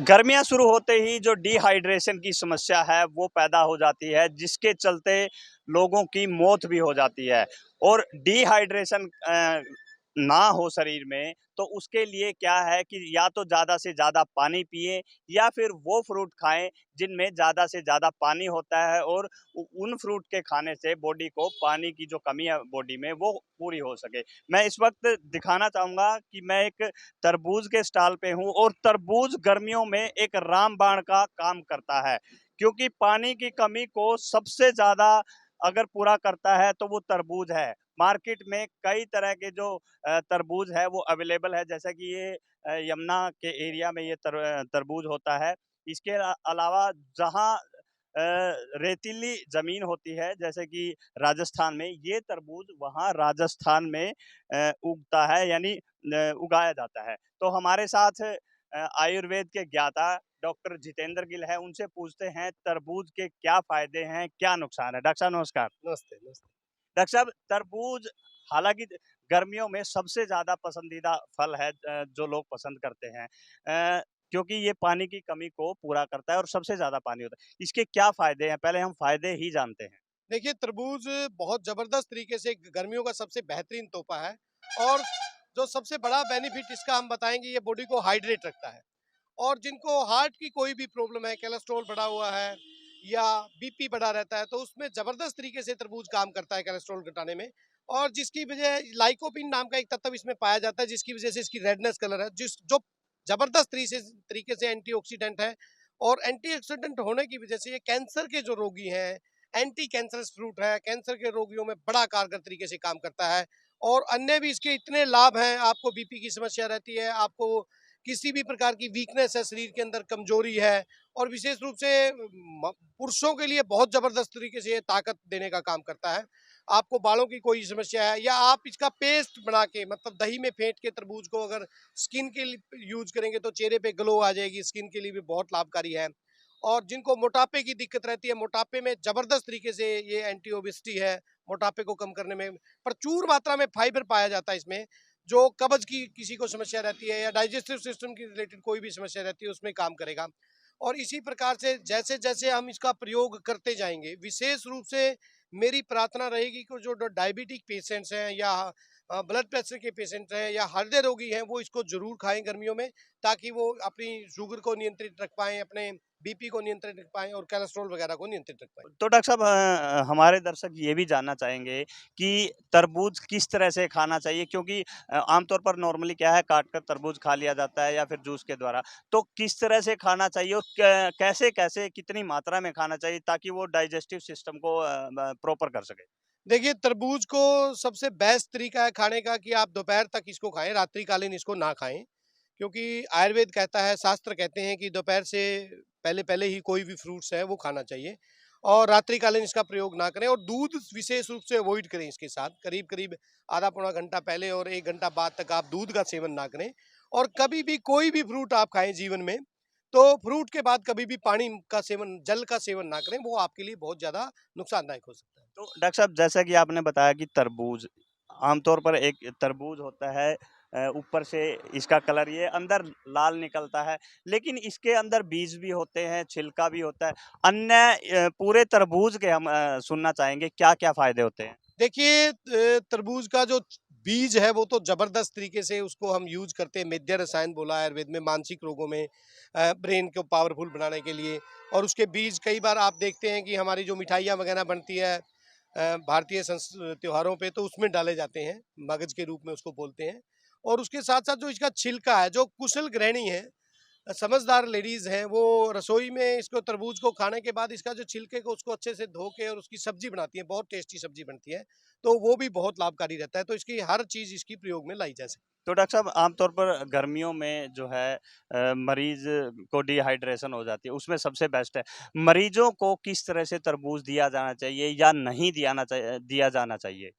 गर्मियाँ शुरू होते ही जो डिहाइड्रेशन की समस्या है वो पैदा हो जाती है, जिसके चलते लोगों की मौत भी हो जाती है। और डिहाइड्रेशन ना हो शरीर में, तो उसके लिए क्या है कि या तो ज़्यादा से ज़्यादा पानी पिएँ या फिर वो फ्रूट खाएँ जिनमें ज़्यादा से ज़्यादा पानी होता है, और उन फ्रूट के खाने से बॉडी को पानी की जो कमी है बॉडी में वो पूरी हो सके। मैं इस वक्त दिखाना चाहूँगा कि मैं एक तरबूज के स्टॉल पे हूँ, और तरबूज गर्मियों में एक रामबाण का काम करता है, क्योंकि पानी की कमी को सबसे ज़्यादा अगर पूरा करता है तो वो तरबूज है। मार्केट में कई तरह के जो तरबूज है वो अवेलेबल है, जैसा कि ये यमुना के एरिया में ये तरबूज होता है। इसके अलावा जहाँ रेतीली ज़मीन होती है, जैसे कि राजस्थान में, ये तरबूज वहाँ राजस्थान में उगता है, यानी उगाया जाता है। तो हमारे साथ आयुर्वेद के ज्ञाता डॉक्टर जितेंद्र गिल है, उनसे पूछते हैं तरबूज के क्या फ़ायदे हैं, क्या नुकसान है? डॉक्टर साहब नमस्कार। नमस्ते, नमस्ते। डॉक्टर साहब, तरबूज हालाँकि गर्मियों में सबसे ज़्यादा पसंदीदा फल है, जो लोग पसंद करते हैं। क्योंकि ये पानी की कमी को पूरा करता है और सबसे ज़्यादा पानी होता है। इसके क्या फ़ायदे हैं? पहले हम फ़ायदे ही जानते हैं। देखिए, तरबूज बहुत ज़बरदस्त तरीके से गर्मियों का सबसे बेहतरीन तोहफ़ा है और जो सबसे बड़ा बेनिफिट इसका हम बताएँगे, ये बॉडी को हाइड्रेट रखता है। और जिनको हार्ट की कोई भी प्रॉब्लम है, कोलेस्ट्रॉल बढ़ा हुआ है या बीपी बढ़ा रहता है, तो उसमें ज़बरदस्त तरीके से तरबूज काम करता है कोलेस्ट्रॉल घटाने में। और जिसकी वजह लाइकोपीन नाम का एक तत्व इसमें पाया जाता है, जिसकी वजह से इसकी रेडनेस कलर है, जो ज़बरदस्त तरीके से एंटीऑक्सीडेंट है। और एंटीऑक्सीडेंट होने की वजह से ये कैंसर के जो रोगी हैं, एंटी कैंसरस फ्रूट है, कैंसर के रोगियों में बड़ा कारगर तरीके से काम करता है। और अन्य भी इसके इतने लाभ हैं, आपको बीपी की समस्या रहती है, आपको किसी भी प्रकार की वीकनेस है, शरीर के अंदर कमजोरी है, और विशेष रूप से पुरुषों के लिए बहुत जबरदस्त तरीके से ये ताकत देने का काम करता है। आपको बालों की कोई समस्या है, या आप इसका पेस्ट बना के मतलब दही में फेंट के तरबूज को अगर स्किन के लिए यूज करेंगे तो चेहरे पे ग्लो आ जाएगी, स्किन के लिए भी बहुत लाभकारी है। और जिनको मोटापे की दिक्कत रहती है, मोटापे में जबरदस्त तरीके से ये एंटी ओबेसिटी है, मोटापे को कम करने में प्रचुर मात्रा में फाइबर पाया जाता है इसमें, जो कब्ज की किसी को समस्या रहती है या डाइजेस्टिव सिस्टम की रिलेटेड कोई भी समस्या रहती है उसमें काम करेगा। और इसी प्रकार से जैसे जैसे हम इसका प्रयोग करते जाएंगे, विशेष रूप से मेरी प्रार्थना रहेगी कि जो डायबिटिक पेशेंट्स हैं या ब्लड प्रेशर के पेशेंट हैं या हृदय रोगी हैं, वो इसको जरूर खाएं गर्मियों में, ताकि वो अपनी शुगर को नियंत्रित रख पाएं, अपने बीपी को नियंत्रित रख पाएं और कोलेस्ट्रॉल वगैरह को नियंत्रित रख पाएं। तो डॉक्टर साहब, हमारे दर्शक ये भी जानना चाहेंगे कि तरबूज किस तरह से खाना चाहिए, क्योंकि आमतौर पर नॉर्मली क्या है, काट कर तरबूज खा लिया जाता है या फिर जूस के द्वारा। तो किस तरह से खाना चाहिए और कैसे कितनी मात्रा में खाना चाहिए ताकि वो डाइजेस्टिव सिस्टम को प्रॉपर कर सके? देखिए, तरबूज को सबसे बेस्ट तरीका है खाने का कि आप दोपहर तक इसको खाएं, रात्रिकालीन इसको ना खाएं, क्योंकि आयुर्वेद कहता है, शास्त्र कहते हैं कि दोपहर से पहले पहले ही कोई भी फ्रूट्स है वो खाना चाहिए, और रात्रिकालीन इसका प्रयोग ना करें। और दूध विशेष रूप से अवॉइड करें, इसके साथ करीब करीब आधा पौना घंटा पहले और 1 घंटा बाद तक आप दूध का सेवन ना करें। और कभी भी कोई भी फ्रूट आप खाएं जीवन में, तो फ्रूट के बाद कभी भी पानी का सेवन, जल का सेवन ना करें, वो आपके लिए बहुत ज़्यादा नुकसानदायक हो सकता है। तो डॉक्टर साहब, जैसा कि आपने बताया कि तरबूज आमतौर पर एक तरबूज होता है, ऊपर से इसका कलर ये अंदर लाल निकलता है, लेकिन इसके अंदर बीज भी होते हैं, छिलका भी होता है। अन्य पूरे तरबूज के हम सुनना चाहेंगे क्या क्या फायदे होते हैं? देखिए, तरबूज का जो बीज है वो तो जबरदस्त तरीके से उसको हम यूज करते हैं, मेद्य रसायन बोला है आयुर्वेद में, मानसिक रोगों में ब्रेन को पावरफुल बनाने के लिए। और उसके बीज कई बार आप देखते हैं कि हमारी जो मिठाइयाँ वगैरह बनती है भारतीय त्योहारों पे, तो उसमें डाले जाते हैं, मगज के रूप में उसको बोलते हैं। और उसके साथ साथ जो इसका छिलका है, जो कुशल गृहिणी है, समझदार लेडीज हैं, वो रसोई में इसको तरबूज को खाने के बाद इसका जो छिलके को उसको अच्छे से धो के और उसकी सब्जी बनाती है, बहुत टेस्टी सब्जी बनती है, तो वो भी बहुत लाभकारी रहता है। तो इसकी हर चीज इसकी प्रयोग में लाई जा सकती तो डॉक्टर साहब, आमतौर पर गर्मियों में जो है मरीज को डिहाइड्रेशन हो जाती है, उसमें सबसे बेस्ट है मरीजों को किस तरह से तरबूज दिया जाना चाहिए या नहीं दिया जाना चाहिए? है।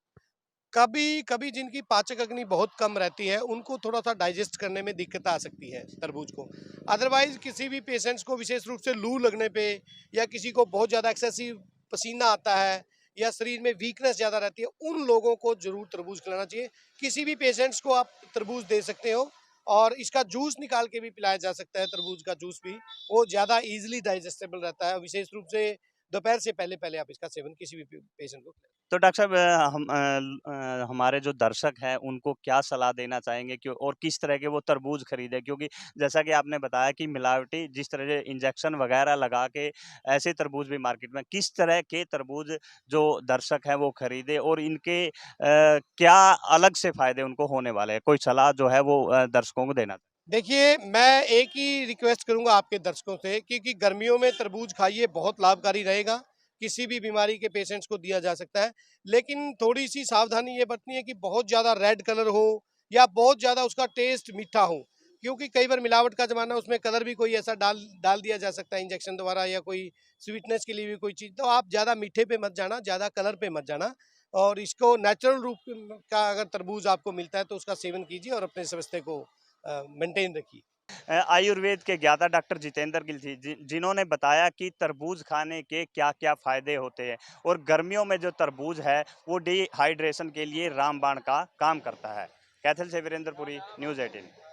कभी कभी जिनकी पाचक अग्नि बहुत कम रहती है, उनको थोड़ा सा डाइजेस्ट करने में दिक्कत आ सकती है तरबूज को। अदरवाइज किसी भी पेशेंट्स को विशेष रूप से लू लगने पे, या किसी को बहुत ज़्यादा एक्सेसिव पसीना आता है, या शरीर में वीकनेस ज़्यादा रहती है, उन लोगों को जरूर तरबूज खिलाना चाहिए। किसी भी पेशेंट्स को आप तरबूज दे सकते हो, और इसका जूस निकाल के भी पिलाया जा सकता है, तरबूज का जूस भी, वो ज़्यादा ईज़िली डाइजेस्टेबल रहता है। विशेष रूप से दोपहर से पहले-पहले आप इसका सेवन किसी भी पेशेंट को करें। तो डॉक्टर साहब हमारे जो दर्शक हैं उनको क्या सलाह देना चाहेंगे कि और किस तरह के वो तरबूज खरीदें? क्योंकि जैसा कि आपने बताया कि मिलावटी जिस तरह से इंजेक्शन वगैरह लगा के ऐसे तरबूज भी मार्केट में किस तरह के तरबूज जो दर्शक हैं वो खरीदें और इनके क्या अलग से फ़ायदे उनको होने वाले हैं? कोई सलाह जो है वो दर्शकों को देना देखिए, मैं एक ही रिक्वेस्ट करूँगा आपके दर्शकों से, क्योंकि गर्मियों में तरबूज खाइए, बहुत लाभकारी रहेगा। किसी भी बीमारी के पेशेंट्स को दिया जा सकता है। लेकिन थोड़ी-सी सावधानी ये बरतनी है कि बहुत ज़्यादा रेड कलर हो या बहुत ज़्यादा उसका टेस्ट मीठा हो। क्योंकि कई बार मिलावट का ज़माना, उसमें कलर भी कोई ऐसा डाल डाल दिया जा सकता है इंजेक्शन द्वारा, या कोई स्वीटनेस के लिए भी कोई चीज़। तो आप ज़्यादा मीठे पे मत जाना, ज़्यादा कलर पे मत जाना, और इसको नेचुरल रूप का अगर तरबूज आपको मिलता है तो उसका सेवन कीजिए और अपने स्वास्थ्य को मेंटेन रखिए। आयुर्वेद के ज्ञाता डॉक्टर जितेंद्र गिल थी जिन्होंने बताया कि तरबूज खाने के क्या-क्या फ़ायदे होते हैं और गर्मियों में जो तरबूज है वो डिहाइड्रेशन के लिए रामबाण का काम करता है। कैथल से वीरेंद्र पुरी, न्यूज़ 18।